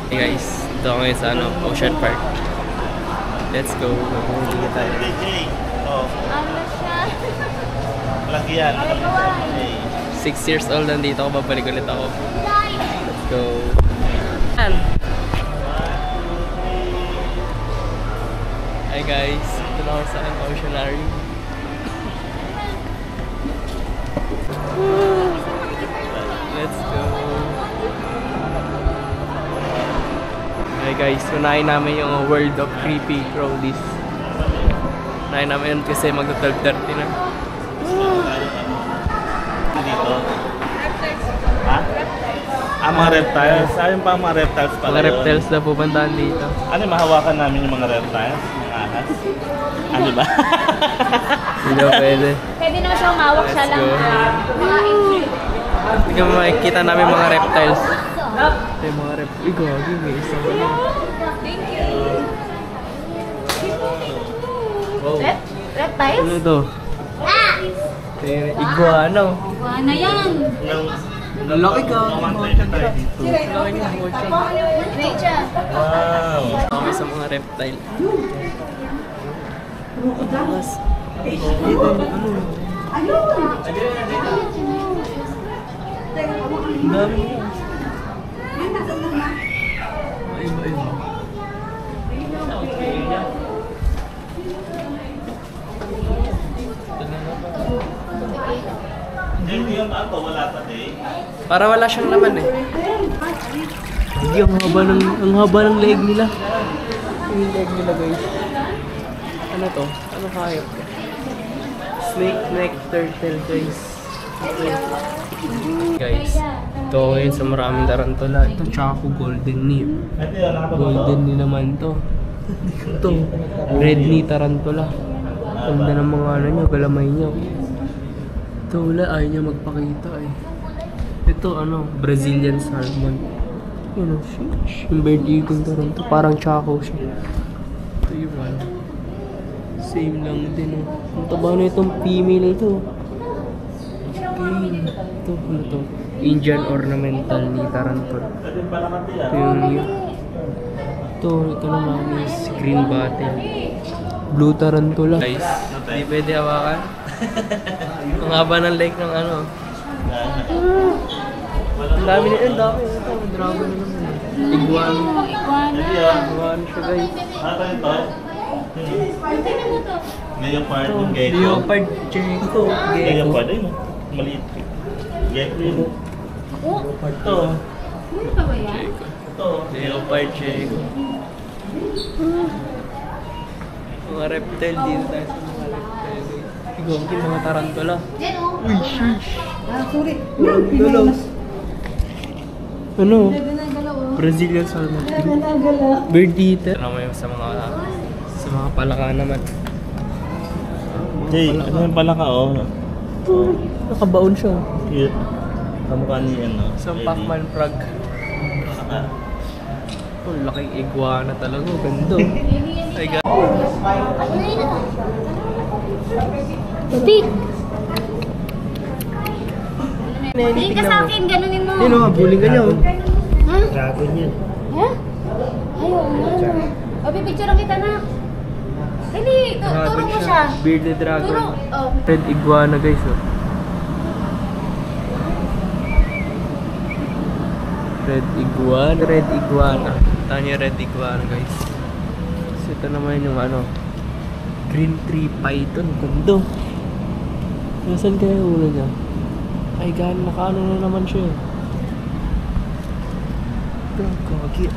Hey guys, ito ako ngayon sa Ocean Park. Let's go. Hindi tayo. Ano siya? Laki yan. 6 years old nandito ako, babalik ulit ako. Let's go. Hi guys, ito na ako sa Oceanary. Let's go. Hi guys, unahin namin yung World of Creepy Crawlies. Unahin namin yun kasi mag-12:30 na. Dito. Ha? Ah, mga reptiles. Ayun pa mga reptiles pala. Mga reptiles na pupuntahan dito. Ano, mahawakan namin yung mga reptiles? Yung ahas? Ano ba? Hindi ba pwede? Pwede naman siyang mawak siya lang. Hindi mo makikita namin mga reptiles. Ito yung mga reptiles. Ay, gagi, may isang ano. Thank you. Wow. Reptiles? Ano to? Ito yung iguana. Iguana yan. Lalaki ka. Rachel. Wow. Kami sa mga reptile. Ang dami mo. Ayun. Hindi yung ato, wala pa din. Para wala siyang laman eh. Hindi, ang haba ng leg nila. Yung leg nila guys. Ano to? Ano hayop to? Snake neck turtle guys. Guys, ito ngayon sa maraming tarantula. Ito Chaco golden knee. Golden knee naman to. Ito, red knee tarantula. Ganda ng mga ano nyo, galamay nyo. Ito wala, ayaw niya magpakita eh. Ito Brazilian salmon. Yun o, sheesh. Yung bird eating tarantula. Parang Chaco siya. Ito yung same lang din o. Ang taba na itong female ito. Okay. Ito, ano to? Indian ornamental ni tarantula. Ito yung ito naman is green bottle. Blue tarantula. Guys, hindi pwede hawakan. Ang haba ng leg ng Ang dami na yun, dami. Ito, dragon na naman. Iguana. Iguana siya guys. Ano ito? Leopard yung gecko. Leopard gecko. Leopard ayun. Maliit. Gecko yun. Ito. Ano ba yan? Ito. Leopard gecko. Mga reptile dito tayo sa mga reptile. Igongkin mga tarantula. Uy, sheesh. Sorry. Ano? Brazilian salmon. Bird eater. Ano mo yung sa mga palaka naman. Hey, ano yung pala ka Nakabaon siya. Cute. Kamukha ni Isang Pac-Man frog. Oh, laking iguana talaga. Ganda. Ay, ganda. Stick! Hindi ka sa akin, ganunin mo. Ayun o, buling ka niya o. Ha? Dragon yan. Ha? Ayaw nga. O, pipicture kita na. Dali, turo mo siya. Bearded dragon. Turo. Oh. Red iguana guys o. Red iguana. Tanya niyo red iguana guys. So, ito naman yung green tree python. Ganda. Nasaan kaya yung ulo niya? Ay, nakaano na naman siya. Ito, kagi.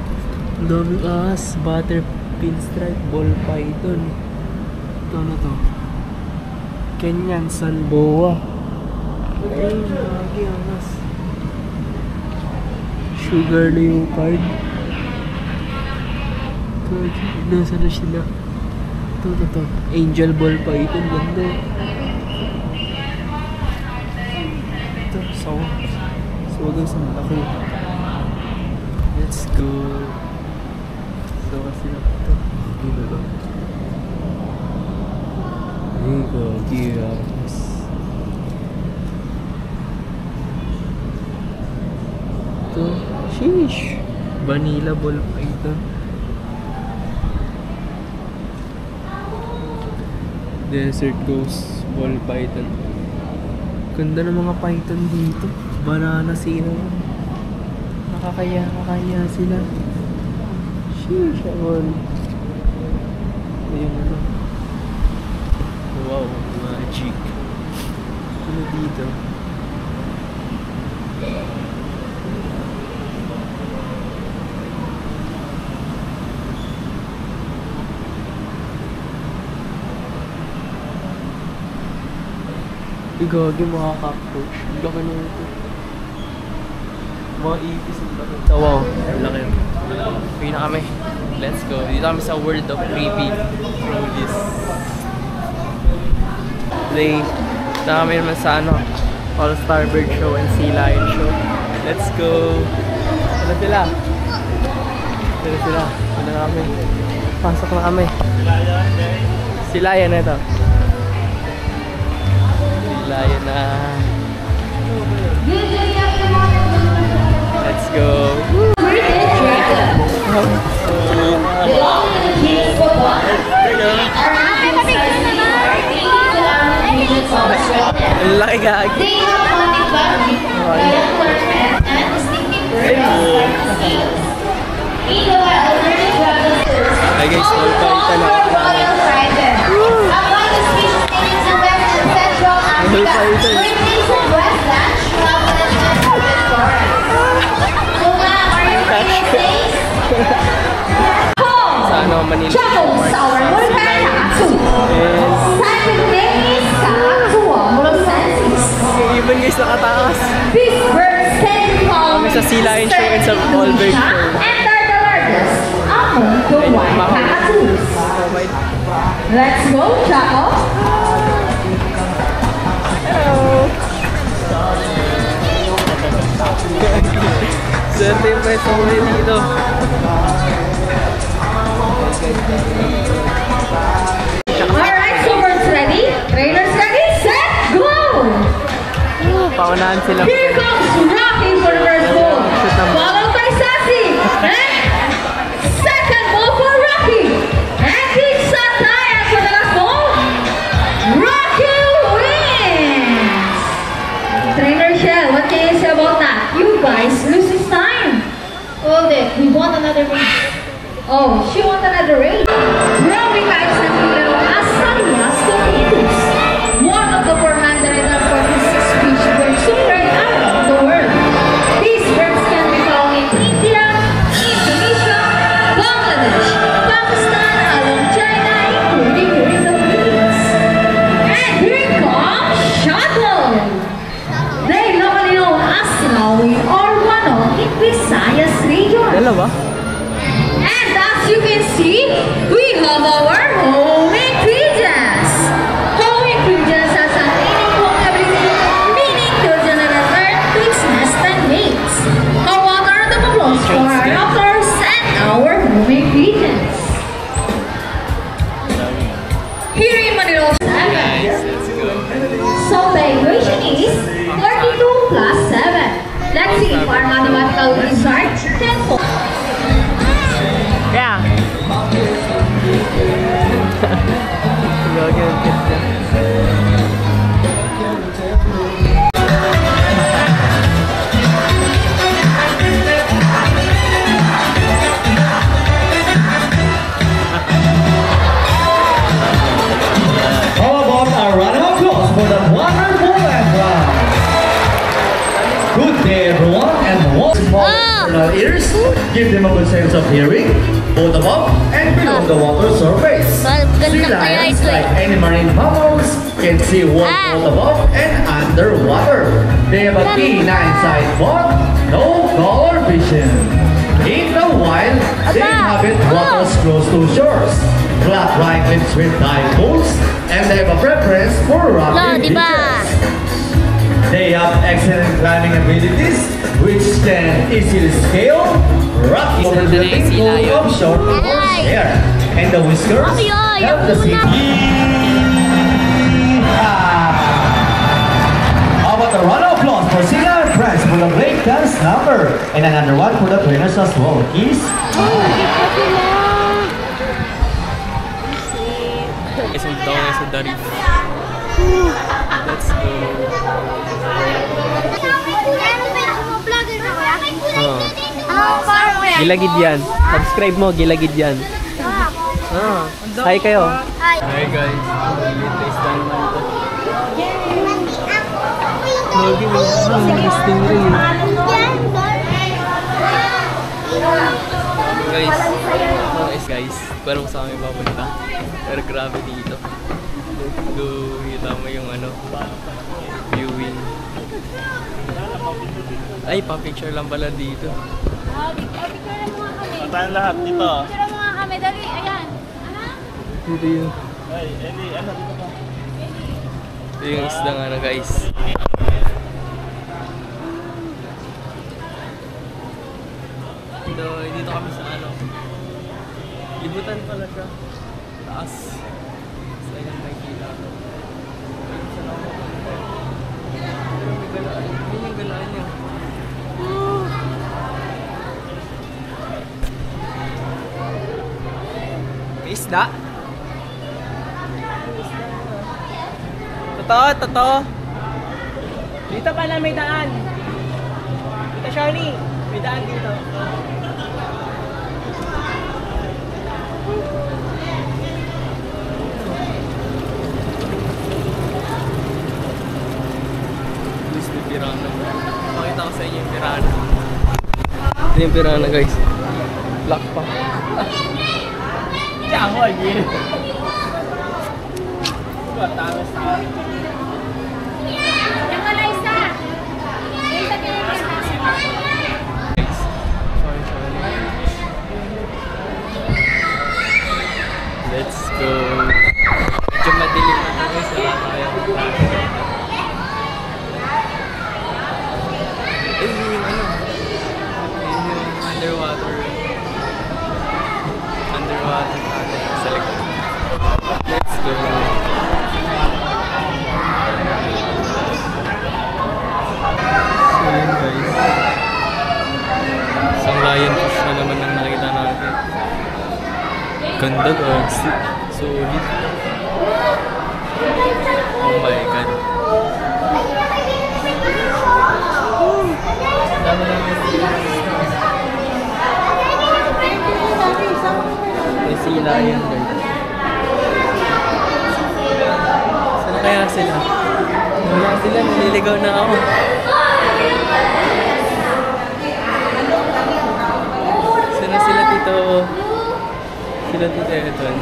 Ang daming ahas. Butter pinstripe ball python. Ito na to. Kenyan sun boa. Ay, kagi ahas. Sugar leopard. Kagi. Nasa na sila? Ito. Angel ball python. Ganda. So guys, ang laki. Let's go. So kasi ito. Dito lang. There you go. Yes. Ito. Sheesh. Vanilla ball python. Desert ghost ball python. Ganda ng mga python dito. Banana sila. Nakakaya sila. Sheesh, awon. Ayun ano. Wow, magic. Ano dito? Gagi, mga cockroach. Laki na ito. Mga ipis ang laki. So, wow, laki. Uwi na kami. Let's go. Dito kami sa World of Creepy Crawlies. Today, na kami naman sa ano, All-Star Bird Show and Sea Lion Show. Let's go. Ano sila? Ano sila? Ano na kami? Pasok na kami. Si Lion ito. Lion na. Let's go. Ang laki gagi. Ay guys, all python na. Sa ano, Manila. Even guys, nakatakas. Kami sa Sea Lion Show and sa All Bird Show. Let's go, Chaco. Swerte yung pwesto ko rin dito. Alright, so we're ready. Trainers ready, set, go! Paunahan sila. Here comes Rocky for the first ball. Followed by Sassy. And second ball for Rocky. And it's Sataya for the last ball. Rocky wins! Trainer Shell, what can you say about that? You guys lose this time. Hold it, we won another race. Oh, she won another race. Rocky kites and Milo Asalias Comitus. One of the 446 fish birds spread around the world. These birds can be found in India, Indonesia, Bangladesh, Pakistan, along China, including during the Philippines. And here comes Shuttle. They locally known as Lawi or Manok in Visayas region. Dalawa? And as you can see, we have our homing pigeons. Homing pigeons has an innate ability, meaning to generate earth to its nest and mates. How about our applause for our doctors and our homing pigeons? Here in Manila, Let's go. so the equation is 32 plus 7. Let's see if our mathematical result can fall. Yeah. Gagi ang tip niya. How about a round of applause for the wonderful Ezra? Good day, everyone, and welcome to our ears. Give them a good sense of hearing, both above and below the water surface. Sea lions, like any marine mammals, can see both above and underwater. They have a keen eyesight, but no color vision. In the wild, they inhabit waters close to shores, flat-lying cliffs with dive pools, and they have a preference for rocky beaches. They have excellent climbing abilities, which can easily scale rocky over the thick coat of short horse hair, and the whiskers help the sea. How about a round of applause for Sea Lion Press? for the break dance number. And another one for the trainers as well. Kiss. Isang taon sa Darif. Let's go. Gilagid yan. Subscribe mo, gilagid yan. Hi kayo. Hi guys. Latest na naman ito. Lagi mo yung listing rin. Guys, parang sa amin papunta. Pero grabe dito. Kita mo yung viewing. Ay, pa-picture lang pala dito. Picture mo nga kami. Saan lahat dito? Picture mo nga kami. Dali, ayan. Dito yun. Ay, Eli, ano dito ka? Ito yung isda nga na guys. Dito kami sa libutan pala siya. Taas. Sa ilang nakikita. Saan ako mapunta? Pero may galaan. Yun yung galaan niya. May isda? Totoo. Dito pala may daan. Dito, Shani. May daan dito. Pirana. Pakita ko sa inyo yung pirana. Ito yung pirana guys. Black pa. Diyan ko again. Tamas na. Yung ka na isa. Isa Guys. Sorry. Let's go. Medyo madilim na guys. Wala tayo. Yung underwater sa likod. Let's go. So yun guys, isang lion fish na naman ang nakita natin. Ganda guys, solid. Oh my god. May sila yun guys. Saan kaya sila? Wala sila, naliligaw na ako. Saan sila tito? Sila tito Eton.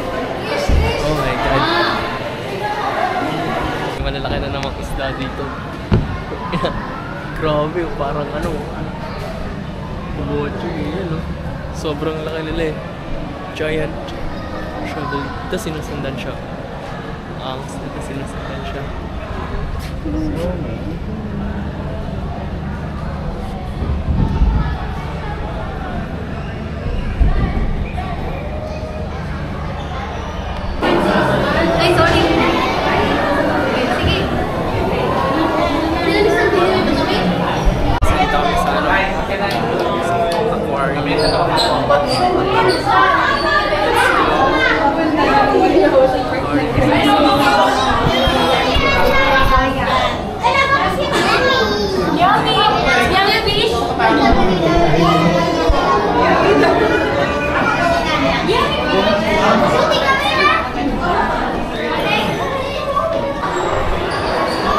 Oh my god. Malalaki na namang isda dito. Grabe, parang bumocho yun, sobrang laki nila eh. Giant shovel. Ito sinusundan siya. Angs, ito sinusundan siya. Ay, sorry. Sige. Dito kami sa aquarium.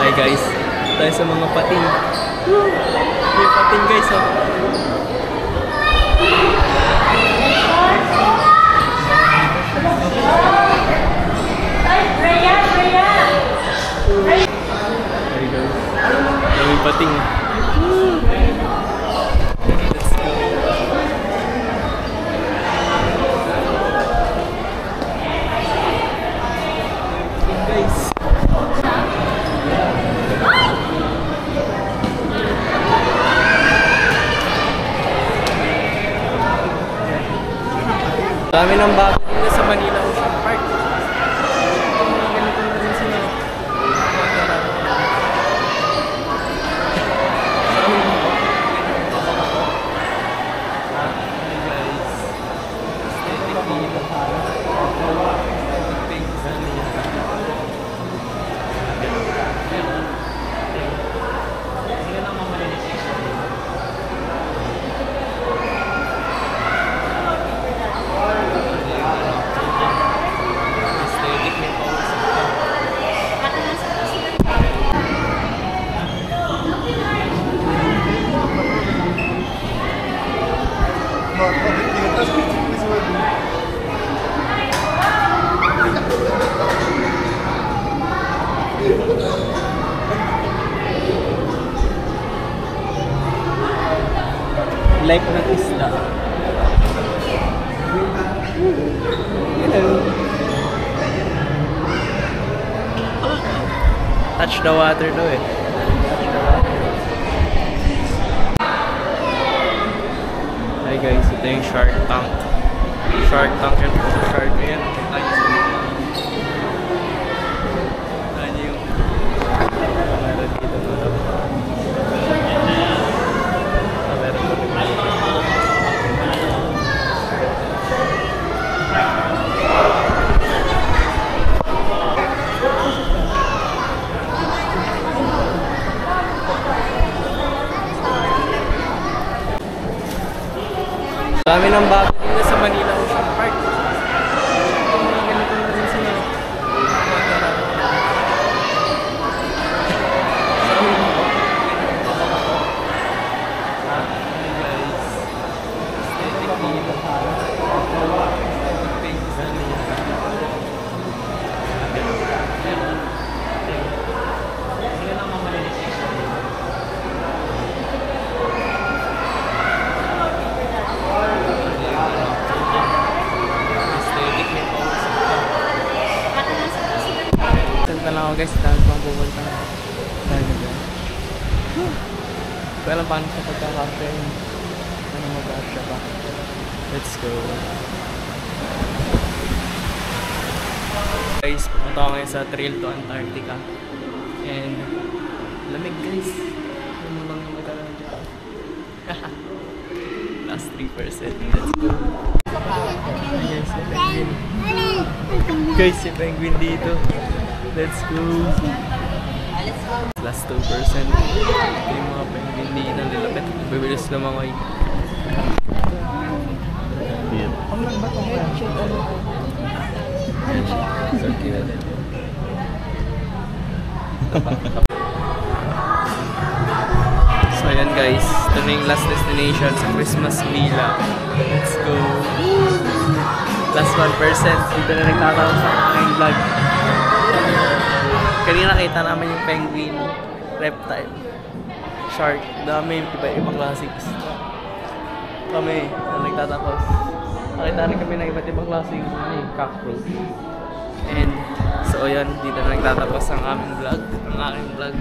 Hi guys, tayo sa mga pating. May pating guys oh. Hi guys, may pating. Let's go. Guys. Dami ng bago dito sa Manila Ocean Park. Ganito na rin sila. Life ng isla. Touch the water daw eh. Hi guys, ito yung Shark Tank. Shark Tank yan po. Shark yan. Ano yung camera dito mga. Dami ng bago dito sa Manila Ocean Park. Mga ganito na rin sila. Lang ako guys, dami pang pupunta na dahil dyan. Kaya lang paano sa pagkakape ano mag-aasya pa. Let's go. Guys, pupunta ako ngayon sa trail to Antarctica and lamig guys. Ano lang yung magkaroon dyan. Last 3%. Let's go. Guys, si penguin. Guys, si penguin dito. Let's go! Last 2%. Ito yung mga penguin dito. Nilapit. Bibilis na mga yun. So cute. So ayan guys. Ito na yung last destination sa Christmas Villa. Let's go! Last 1%. Dito na nagtatapos sa aking vlog. Kanina nakita namin yung penguin, reptile, shark, dami yung iba-ibang klaseng isda. Kami na nagtatapos. Nakita rin kami ng iba't ibang klaseng cockroach. And so ayan, dito na nagtatapos ang aming vlog, ang aking vlog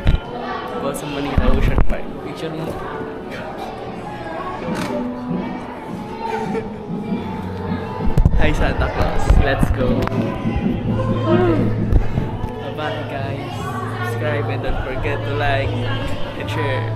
about sa Manila Ocean Park. Picture mo. Hi Santa Claus, let's go! Bye guys, subscribe and don't forget to like and share.